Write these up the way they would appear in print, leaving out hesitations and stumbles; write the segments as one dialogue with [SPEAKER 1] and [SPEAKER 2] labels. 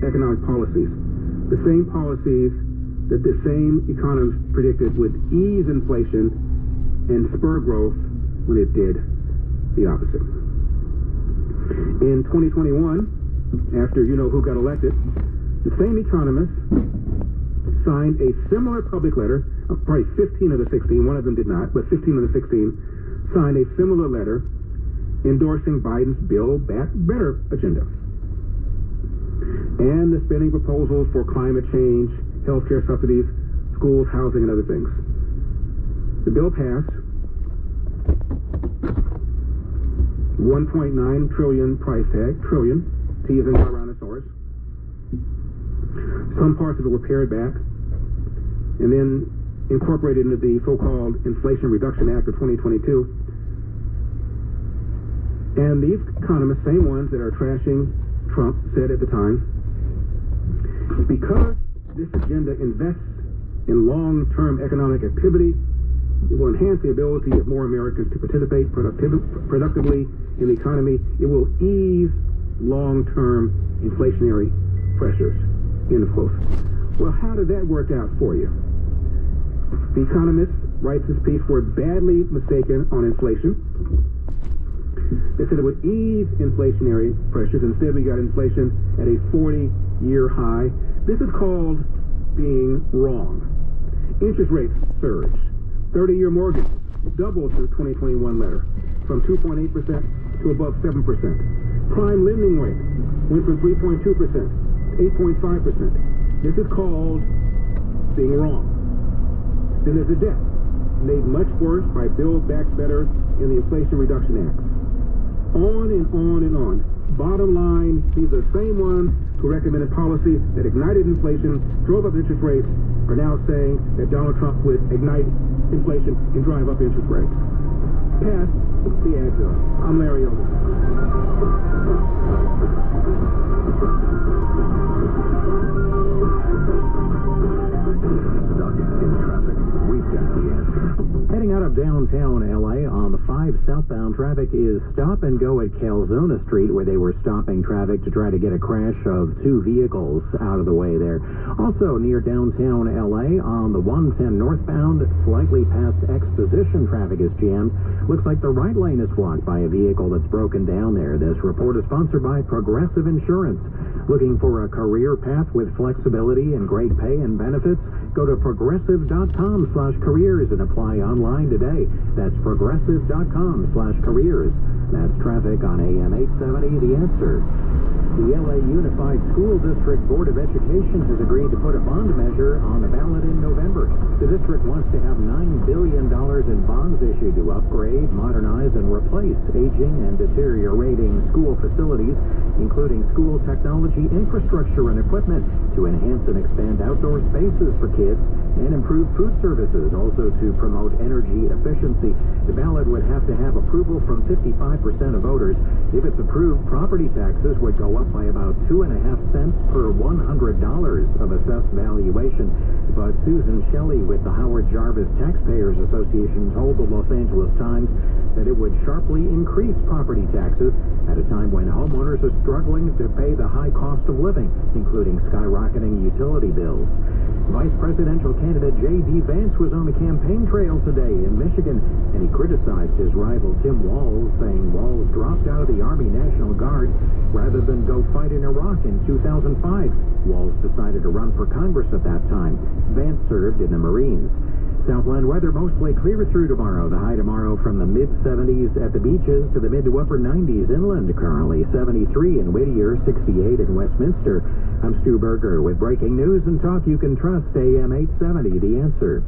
[SPEAKER 1] economic policies. The same policies that the same economists predicted would ease inflation and spur growth when it did the opposite. In 2021, after you know who got elected, the same economists signed a similar public letter, probably 15 of the 16, one of them did not, but 15 of the 16 signed a similar letter endorsing Biden's Build Back Better agenda. And the spending proposals for climate change, healthcare subsidies, schools, housing, and other things. The bill passed. $1.9 trillion price tag, trillion, T as in Tyrannosaurus. Some parts of it were pared back and then incorporated into the so-called Inflation Reduction Act of 2022. And these economists, same ones that are trashing Trump, said at the time, because this agenda invests in long-term economic activity, it will enhance the ability of more Americans to participate productively in the economy. It will ease long-term inflationary pressures. End of quote. Well, how did that work out for you? The Economist writes this piece, "We're badly mistaken on inflation." They said it would ease inflationary pressures. Instead, we got inflation at a 40-year high. This is called being wrong. Interest rates surged. 30-year mortgage doubled to the 2021 letter, from 2.8% to above 7%. Prime lending rate went from 3.2% to 8.5%. This is called being wrong. Then there's the debt, made much worse by Build Back Better in the Inflation Reduction Act. On and on and on. Bottom line, these are the same ones who recommended policy that ignited inflation, drove up interest rates, are now saying that Donald Trump would ignite inflation and drive up interest rates. Pass the answer. I'm Larry Elder.
[SPEAKER 2] Stuck in traffic? We've got the answer. Heading out of downtown LA on the 5 southbound, traffic is stop and go at Calzona Street, where they were stopping traffic to try to get a crash of 2 vehicles out of the way there. Also near downtown LA on the 110 northbound, slightly past Exposition, traffic is jammed. Looks like the right lane is blocked by a vehicle that's broken down there. This report is sponsored by Progressive Insurance. Looking for a career path with flexibility and great pay and benefits? Go to progressive.com/careers and apply online today. That's progressive.com/careers. That's traffic on AM 870, The Answer. The LA Unified School District Board of Education has agreed to put a bond measure on the ballot in November. The district wants to have $9 billion in bonds issued to upgrade, modernize, and replace aging and deteriorating school facilities, including school technology, infrastructure, and equipment, to enhance and expand outdoor spaces for kids and improve food services, also to promote energy efficiency. The ballot would have to have approval from 55% of voters. If it's approved, property taxes would go up by about 2.5 cents per $100 of assessed valuation. But Susan Shelley with the Howard Jarvis Taxpayers Association told the Los Angeles Times that it would sharply increase property taxes at a time when homeowners are struggling to pay the high cost of living, including skyrocketing utility bills. Vice presidential candidate J.D. Vance was on the campaign trail today in Michigan, and he criticized his rival Tim Walz, saying Walz dropped out of the Army National Guard rather than go fight in Iraq in 2005. Walz decided to run for Congress at that time. Vance served in the Marines. Southland weather mostly clear through tomorrow. The high tomorrow from the mid-70s at the beaches to the mid to upper 90s inland. Currently 73 in Whittier, 68 in Westminster. I'm Stu Berger with breaking news and talk you can trust. AM 870, The Answer.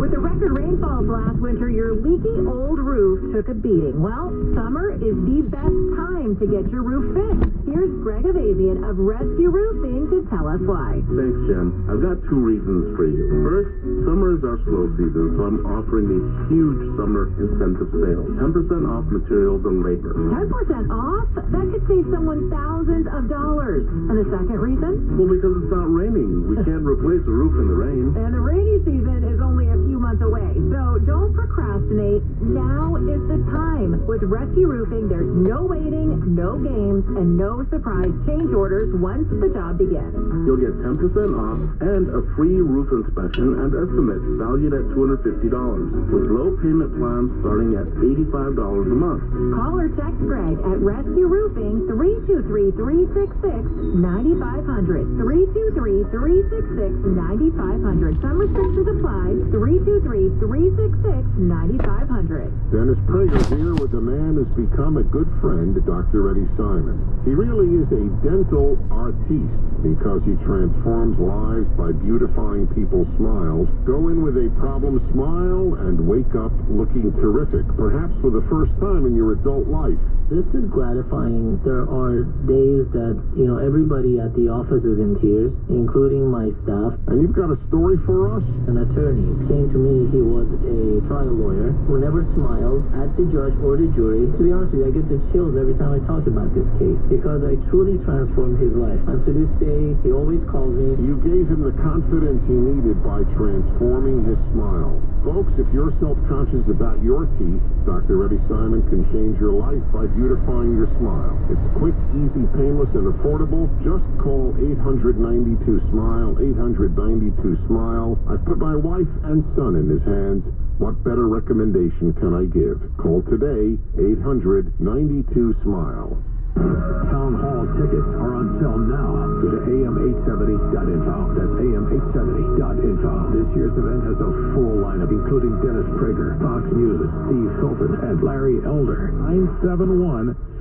[SPEAKER 3] With the record rainfalls last winter, your leaky old roof took a beating. Well, summer is the best time to get your roof fixed. Here's Greg Avazian of Rescue Roofing to tell us why.
[SPEAKER 4] Thanks, Jen. I've got 2 reasons for you. First, summer is our slow season, so I'm offering a huge summer incentive sale. 10% off materials and labor.
[SPEAKER 3] 10% off? That could save someone thousands of dollars. And the second reason?
[SPEAKER 4] Well, because it's not raining. We can't replace a roof in the rain.
[SPEAKER 3] And the rainy season is only a few months away, so don't procrastinate. procrastinate, now is the time. With Rescue Roofing, there's no waiting, no games, and no surprise change orders once the job begins.
[SPEAKER 4] You'll get 10% off and a free roof inspection and estimate valued at $250, with low payment plans starting at $85 a month.
[SPEAKER 3] Call or text Greg at Rescue Roofing 323-366-9500. 323-366-9500. Some restrictions apply. 323-366-9500.
[SPEAKER 5] Dennis Prager here with the man who's become a good friend to Dr. Eddie Simon. He really is a dental artiste because he transforms lives by beautifying people's smiles. Go in with a problem smile and wake up looking terrific, perhaps for the first time in your adult life.
[SPEAKER 6] This is gratifying. There are days that, everybody at the office is in tears, including my staff.
[SPEAKER 5] And you've got a story for us?
[SPEAKER 6] An attorney came to me. He was a trial lawyer who never smiled at the judge or the jury. To be honest with you, I get the chills every time I talk about this case because I truly transformed his life. And to this day, he always calls me.
[SPEAKER 5] You gave him the confidence he needed by transforming his smile. Folks, if you're self-conscious about your teeth, Dr. Eddie Simon can change your life by beautifying your smile. It's quick, easy, painless, and affordable. Just call 800-92-SMILE, 800-92-SMILE. I've put my wife and son in his hands. What better recommendation can I give? Call today, 800-92-SMILE.
[SPEAKER 2] Town hall tickets are on sale now. Go to am870.info. That's am870.info. This year's event has a full lineup, including Dennis Prager, Fox News, Steve Hilton, and Larry Elder.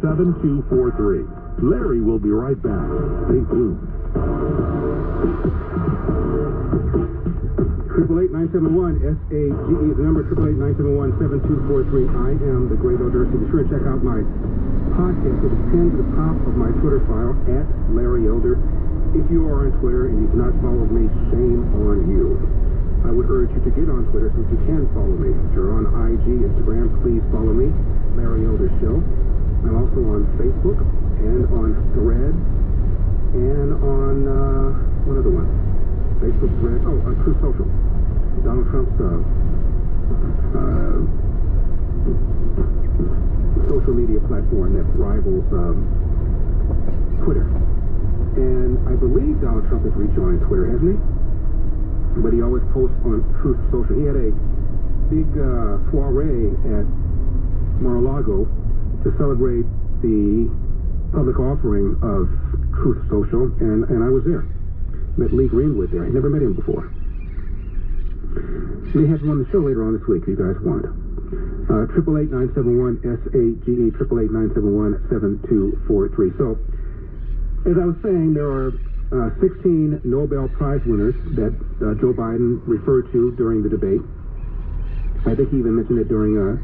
[SPEAKER 2] 971-7243. Larry will be right back. Stay tuned.
[SPEAKER 1] 888-971-SAGE is the number. 888-971-7243. I am the Great O'Dursey. Be sure to check out my podcast. It is pinned to the top of my Twitter file at Larry Elder. If you are on Twitter and you've not followed me, shame on you. I would urge you to get on Twitter since you can follow me. If you're on IG, Instagram, please follow me, Larry Elder Show. I'm also on Facebook and on Threads and on what other one? Facebook, Threads, on Truth Social. Donald Trump's social media platform that rivals Twitter. And I believe Donald Trump has rejoined Twitter, hasn't he? But he always posts on Truth Social. He had a big soiree at Mar-a-Lago to celebrate the public offering of Truth Social, and I was there. Met Lee Greenwood there. I'd never met him before. May have him on the show later on this week if you guys want. 888-971-SAGE, 888-971-7243. So, as I was saying, there are 16 Nobel Prize winners that Joe Biden referred to during the debate. I think he even mentioned it during a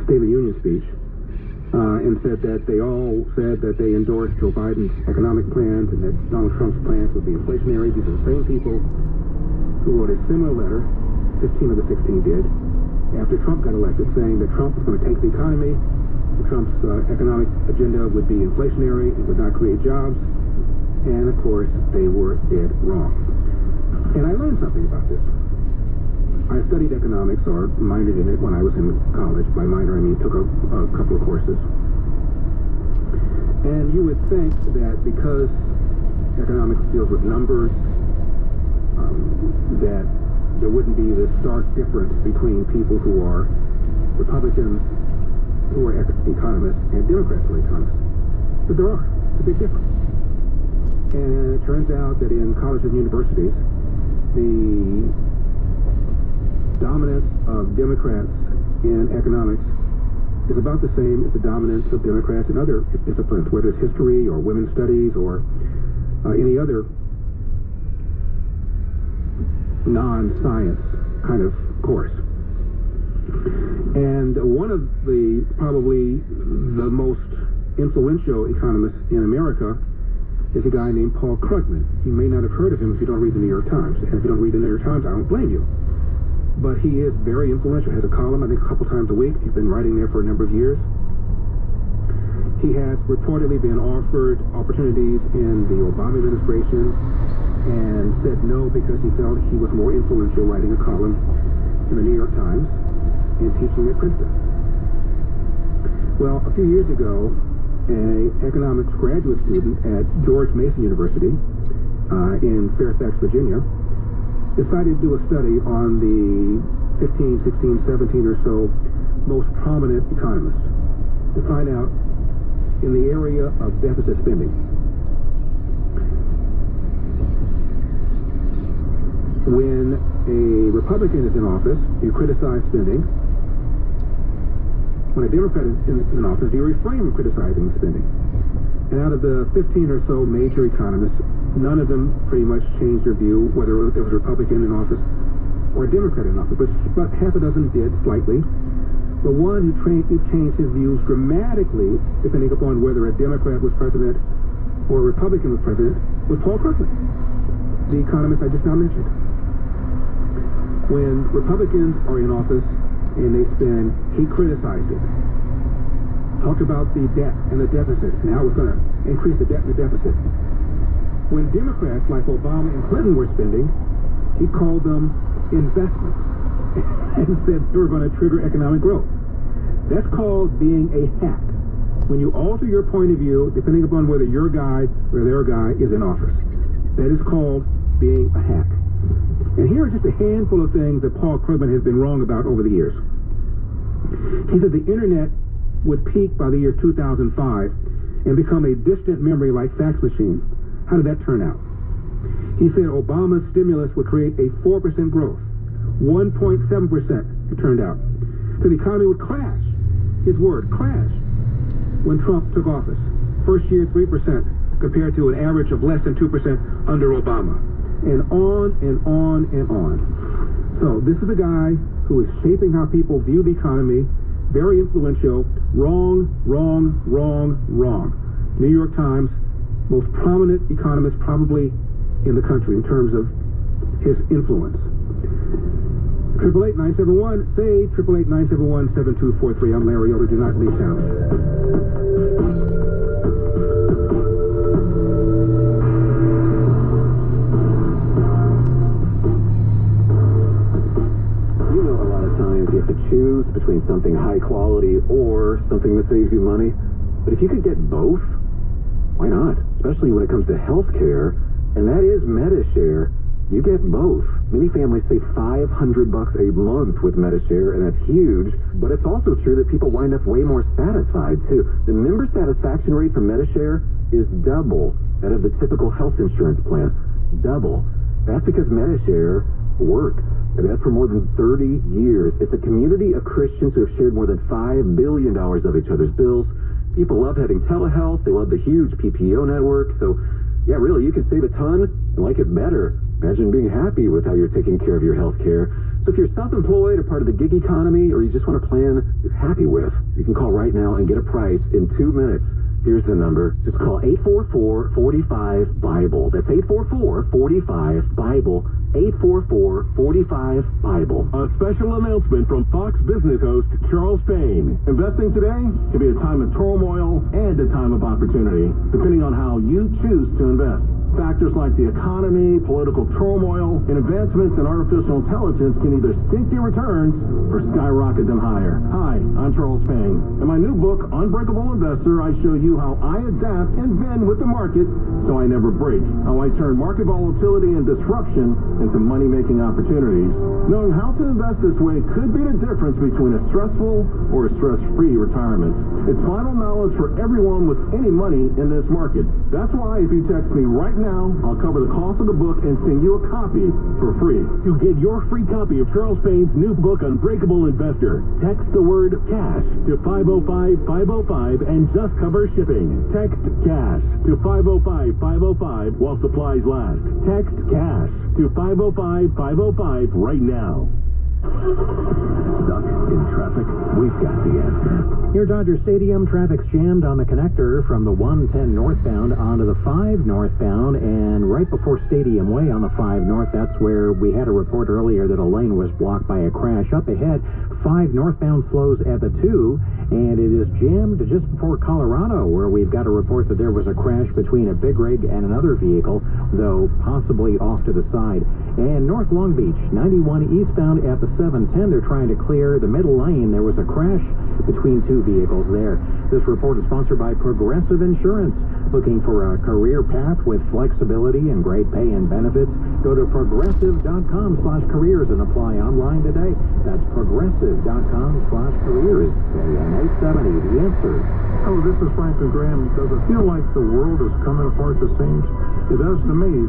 [SPEAKER 1] State of the Union speech, and said that they all said that they endorsed Joe Biden's economic plans and that Donald Trump's plans would be inflationary. These are the same people who wrote a similar letter, 15 of the 16 did, after Trump got elected, saying that Trump was going to take the economy, Trump's economic agenda would be inflationary, it would not create jobs, and of course, they were dead wrong. And I learned something about this. I studied economics, or minored in it when I was in college. By minor, I mean took a couple of courses. And you would think that because economics deals with numbers, that there wouldn't be this stark difference between people who are Republicans, who are economists, and Democrats who are economists. But there are. It's a big difference. And it turns out that in colleges and universities, the dominance of Democrats in economics is about the same as the dominance of Democrats in other disciplines, whether it's history or women's studies or any other non-science kind of course. And one of the probably the most influential economists in America is a guy named Paul Krugman. You may not have heard of him if you don't read the New York Times. And if you don't read the New York Times, I don't blame you. But he is very influential. Has a column, I think, a couple times a week. He's been writing there for a number of years. He has reportedly been offered opportunities in the Obama administration and said no because he felt he was more influential writing a column in the New York Times. and teaching at Princeton. Well, a few years ago, an economics graduate student at George Mason University in Fairfax, Virginia, decided to do a study on the 15, 16, 17 or so most prominent economists to find out in the area of deficit spending. When a Republican is in office, you criticize spending. When a Democrat is in office, you refrain from criticizing spending. And out of the 15 or so major economists, none of them pretty much changed their view, whether there was a Republican in office or a Democrat in office, but half a dozen did slightly. The one who changed his views dramatically, depending upon whether a Democrat was president or a Republican was president, was Paul Krugman, the economist I just now mentioned. When Republicans are in office and they spend, he criticized it. Talked about the debt and the deficit and how it was going to increase the debt and the deficit. When Democrats like Obama and Clinton were spending, he called them investments and said they were going to trigger economic growth. That's called being a hack. When you alter your point of view, depending upon whether your guy or their guy is in office. That is called being a hack. And here are just a handful of things that Paul Krugman has been wrong about over the years. He said the internet would peak by the year 2005 and become a distant memory like fax machine. How did that turn out? He said Obama's stimulus would create a 4% growth. 1.7% it turned out. So the economy would crash. His word, crash, when Trump took office. First year, 3% compared to an average of less than 2% under Obama. And on and on and on. So this is a guy who is shaping how people view the economy. Very influential. Wrong, wrong, wrong, wrong. New York Times, most prominent economist probably in the country in terms of his influence. 888-971-SAVE, 888-971-7243. I'm Larry Elder. Do not leave town.
[SPEAKER 2] You have to choose between something high quality or something that saves you money. But if you could get both, why not? Especially when it comes to health care, and that is MediShare. You get both. Many families save $500 a month with MediShare, and that's huge. But it's also true that people wind up way more satisfied, too. The member satisfaction rate for MediShare is double that of the typical health insurance plan. Double. That's because MediShare works. And that's for more than 30 years. It's a community of Christians who have shared more than $5 billion of each other's bills. People love having telehealth. They love the huge PPO network. So, yeah, really, you can save a ton and like it better. Imagine being happy with how you're taking care of your health care. So if you're self-employed or part of the gig economy, or you just want a plan you're happy with, you can call right now and get a price in 2 minutes. Here's the number. Just call 844-45-BIBLE. That's 844-45-BIBLE. 844-45-BIBLE.
[SPEAKER 5] A special announcement from Fox Business host Charles Payne. Investing today can be a time of turmoil and a time of opportunity, depending on how you choose to invest. Factors like the economy, political turmoil, and advancements in artificial intelligence can either sink your returns or skyrocket them higher. Hi, I'm Charles Payne. In my new book, Unbreakable Investor, I show you how I adapt and bend with the market so I never break. How I turn market volatility and disruption into money-making opportunities. Knowing how to invest this way could be the difference between a stressful or a stress-free retirement. It's vital knowledge for everyone with any money in this market. That's why if you text me right now, I'll cover the cost of the book and send you a copy for free. To get your free copy of Charles Payne's new book, Unbreakable Investor, text the word CASH to 505-505 and just cover shipping. Text CASH to 505-505 while supplies last. Text CASH to 505-505 right now.
[SPEAKER 2] Stuck in traffic? We've got the answer. Near Dodger Stadium, traffic's jammed on the connector from the 110 northbound onto the 5 northbound, and right before Stadium Way on the 5 north, that's where we had a report earlier that a lane was blocked by a crash. Up ahead, 5 northbound slows at the 2, and it is jammed just before Colorado, where we've got a report that there was a crash between a big rig and another vehicle, though possibly off to the side. And North Long Beach, 91 eastbound at the the 710. They're trying to clear the middle lane. There was a crash between two vehicles there. This report is sponsored by Progressive Insurance. Looking for a career path with flexibility and great pay and benefits? Go to progressive.com/careers and apply online today. That's progressive.com/careers. AM 870, The Answer.
[SPEAKER 5] Oh, this is Franklin Graham. Does it feel like the world is coming apart the seams? It does to me.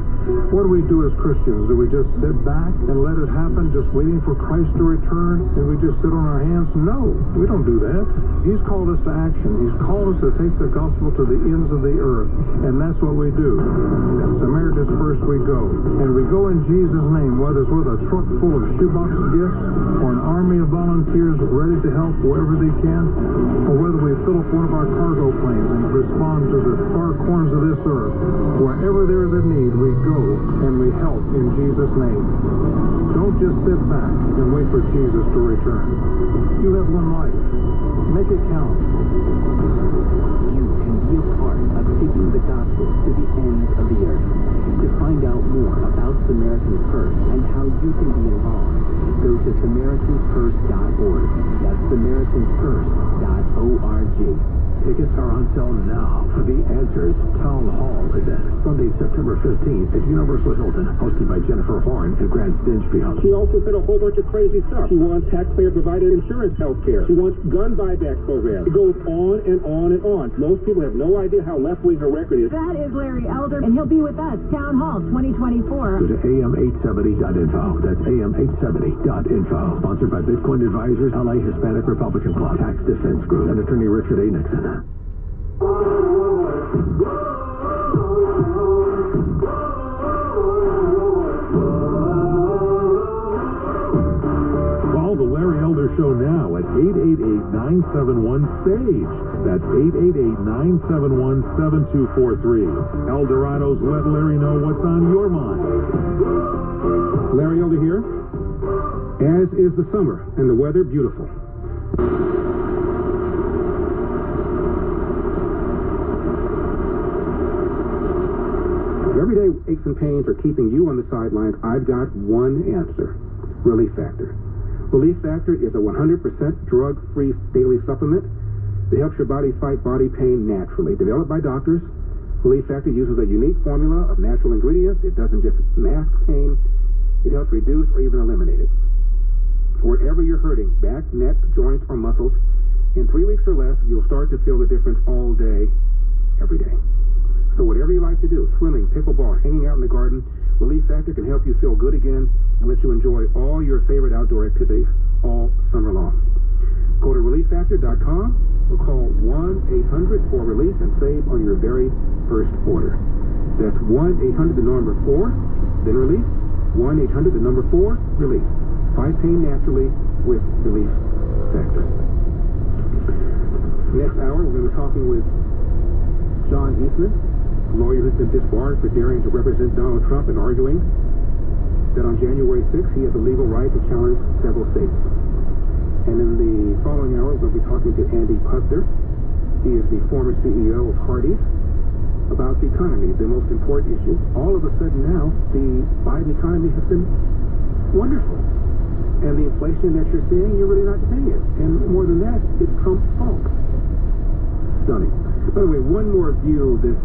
[SPEAKER 5] What do we do as Christians? Do we just sit back and let it happen, just waiting for Christ to return? And we just sit on our hands? No, we don't do that. He's called us to action. He's called us to take the gospel to the ends of the earth. And that's what we do. As Samaritans first we go. And we go in Jesus' name, whether it's with a truck full of shoebox gifts or an army of volunteers ready to help wherever they can, or whether we fill up one of our cargo planes and respond to the far corners of this earth. Wherever there is a need, we go and we help in Jesus' name. Don't just sit back and wait for Jesus to return. You have one life. Make it count.
[SPEAKER 2] You can be a part of taking the gospel to the ends of the earth. To find out more about Samaritans First and how you can be involved, go to Samaritans1st.org. That's Samaritans1st.org.
[SPEAKER 7] Tickets are on sale now for the Answers Town Hall event, Sunday, September 15th at Universal Hilton, hosted by Jennifer Horn and Grant Stinchfield.
[SPEAKER 1] She also said a whole bunch of crazy stuff. She wants taxpayer-provided insurance health care. She wants gun buyback programs. It goes on and on and on. Most people have no idea how left-wing her record is.
[SPEAKER 3] That is Larry Elder, and he'll be with us, Town Hall 2024.
[SPEAKER 7] Go to am870.info. That's am870.info. Sponsored by Bitcoin Advisors, LA Hispanic Republican Club, Tax Defense Group, and Attorney Richard A. Nixon.
[SPEAKER 5] Call the Larry Elder Show now at 888-971-SAGE. That's 888-971-7243. Eldorado's Let Larry Know What's on Your Mind. Larry Elder here. As is the summer and the weather beautiful. Everyday aches and pains are keeping you on the sidelines. I've got one answer. Relief Factor. Relief Factor is a 100% drug-free daily supplement that helps your body fight body pain naturally. Developed by doctors, Relief Factor uses a unique formula of natural ingredients. It doesn't just mask pain. It helps reduce or even eliminate it. Wherever you're hurting, back, neck, joints, or muscles, in 3 weeks or less, you'll start to feel the difference all day, every day. So whatever you like to do, swimming, pickleball, hanging out in the garden, Relief Factor can help you feel good again and let you enjoy all your favorite outdoor activities all summer long. Go to ReliefFactor.com or call 1-800-4RELIEF and save on your very first order. That's 1-800, the number 4, then Relief, 1-800, the number 4, Relief. Fight pain naturally with Relief Factor. Next hour, we're going to be talking with John Eastman, a lawyer who's been disbarred for daring to represent Donald Trump and arguing that on January 6th he has a legal right to challenge several states. And in the following hour, we'll be talking to Andy Puzder. He is the former CEO of Hardee's, about the economy, the most important issue. All of a sudden now, the Biden economy has been wonderful. And the inflation that you're seeing, you're really not seeing it. And more than that, it's Trump's fault. Stunning. By the way, one more view of this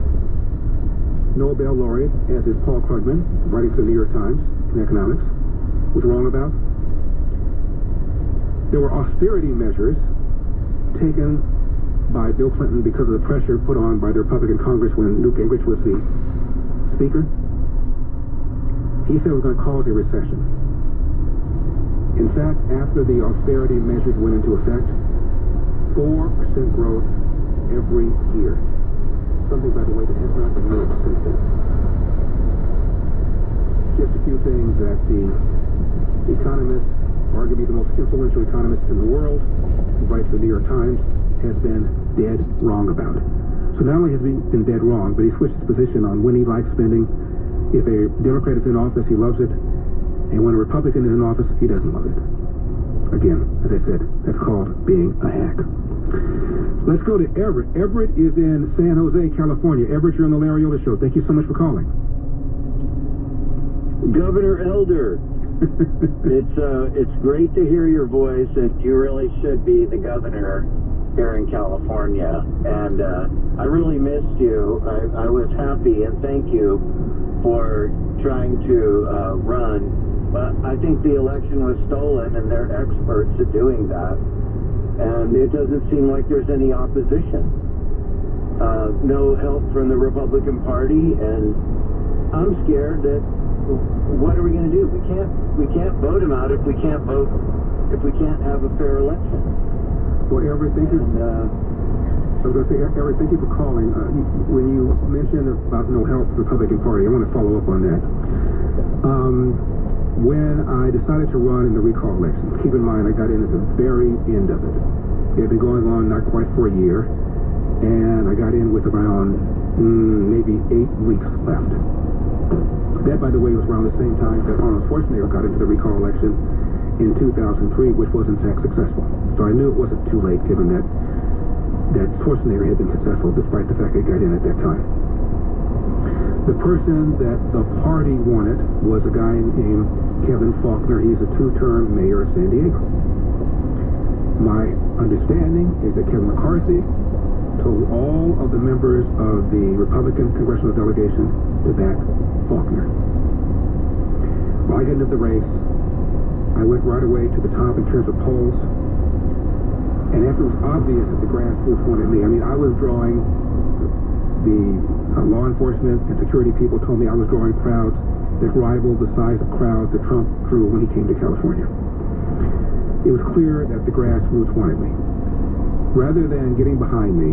[SPEAKER 5] Nobel laureate, as is Paul Krugman, writing for the New York Times in economics, was wrong about. There were austerity measures taken by Bill Clinton because of the pressure put on by the Republican Congress when Newt Gingrich was the Speaker. He said it was going to cause a recession. In fact, after the austerity measures went into effect, 4% growth every year. Something, by the way, that has not been moved since then. Just a few things that the economists, arguably the most influential economist in the world, who writes for the New York Times, has been dead wrong about. So not only has he been dead wrong, but he switched his position on when he likes spending. If a Democrat is in office, he loves it. And when a Republican is in office, he doesn't love it. Again, as I said, that's called being a hack. Let's go to Everett. Everett is in San Jose, California. Everett, you're on the Larry Elder Show. Thank you so much for calling.
[SPEAKER 8] Governor Elder,
[SPEAKER 2] It's great to hear your voice, and you really should be the governor here in California. And I really missed you. I was happy, and thank you for trying to run. But I think the election was stolen, and they're experts at doing that. And it doesn't seem like there's any opposition. No help from the Republican Party, and I'm scared that what are we going to do? We can't vote him out if we can't have a fair election.
[SPEAKER 1] Well, Eric, thank you. So I was going to say, Eric, thank you for calling. When you mentioned about no help from the Republican Party, I want to follow up on that. When I decided to run in the recall election, keep in mind I got in at the very end of it. It had been going on not quite for a year, and I got in with around maybe 8 weeks left. That, by the way, was around the same time that Arnold Schwarzenegger got into the recall election in 2003, which was in fact successful. So I knew it wasn't too late, given that Schwarzenegger had been successful, despite the fact he got in at that time. The person that the party wanted was a guy named Kevin Faulconer. He's a 2-term mayor of San Diego. My understanding is that Kevin McCarthy told all of the members of the Republican congressional delegation to back Faulconer. Well, I got into the race. I went right away to the top in terms of polls. And after it was obvious that the grassroots wanted me, I mean, I was drawing, the law enforcement and security people told me I was drawing crowds that rivaled the size of crowds that Trump drew when he came to California. It was clear that the grassroots wanted me. Rather than getting behind me,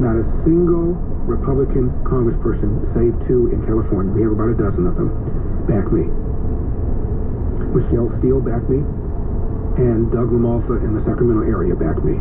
[SPEAKER 1] not a single Republican congressperson, save 2 in California, we have about a dozen of them, backed me. Michelle Steele backed me, and Doug LaMalfa in the Sacramento area backed me.